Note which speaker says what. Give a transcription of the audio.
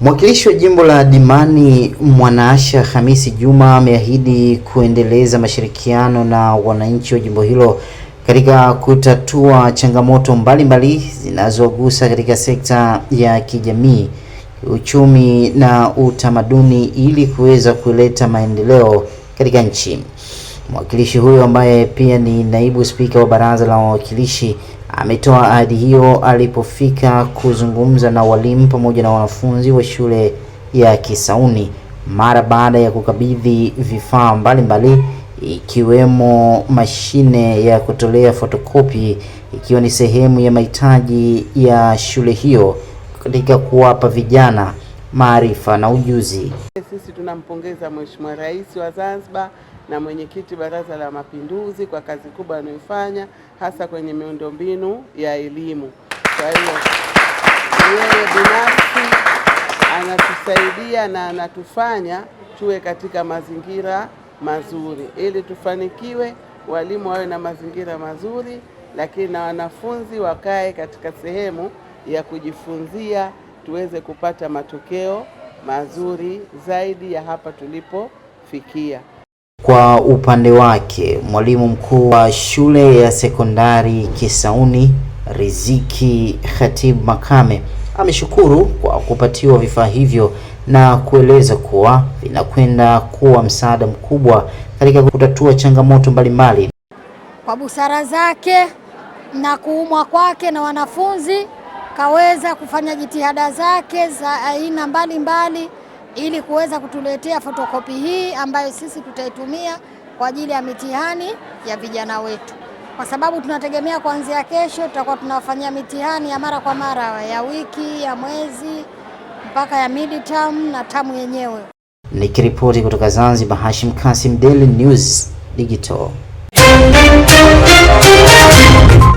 Speaker 1: Mwakilishi wa jimbo la Dimani Mwanaasha Hamisi Juma ameahidi kuendeleza mashirikiano na wananchi wa jimbo hilo katika kutatua changamoto mbalimbali zinazogusa katika sekta ya kijamii, uchumi na utamaduni ili kuweza kuleta maendeleo katika nchi. Mwakilishi huyo ambaye pia ni naibu spika wa baraza la wawakilishi ametoa ahadi hiyo alipofika kuzungumza na walimu pamoja na wanafunzi wa shule ya Kisauni mara baada ya kukabidhi vifaa mbalimbali ikiwemo mashine ya kutolea fotokopi, ikiwa ni sehemu ya mahitaji ya shule hiyo katika kuwapa vijana maarifa na ujuzi.
Speaker 2: Sisi tunampongeza Mheshimiwa Rais wa Zanzibar na mwenyekiti Baraza la Mapinduzi kwa kazi kubwa anayofanya hasa kwenye miundombinu ya elimu. Kwa hiyo yeye binafsi anatusaidia na anatufanya tuwe katika mazingira mazuri ili tufanikiwe, walimu wawe na mazingira mazuri, lakini na wanafunzi wakae katika sehemu ya kujifunzia, tuweze kupata matokeo mazuri zaidi ya hapa tulipofikia.
Speaker 1: Kwa upande wake, mwalimu mkuu wa shule ya sekondari Kisauni, Riziki Khatib Makame, ameshukuru kwa kupatiwa vifaa hivyo na kueleza kuwa vinakwenda kuwa msaada mkubwa katika kutatua changamoto mbalimbali.
Speaker 3: Kwa busara zake na kuumwa kwake na wanafunzi, kaweza kufanya jitihada zake za aina mbalimbali ili kuweza kutuletea fotokopi hii ambayo sisi tutaitumia kwa ajili ya mitihani ya vijana wetu, kwa sababu tunategemea kuanzia kesho tutakuwa tunafanyia mitihani ya mara kwa mara ya wiki, ya mwezi mpaka ya midterm na tamu yenyewe.
Speaker 1: Nikiripoti kutoka Zanzibar, Hashim Kasim, Daily News Digital.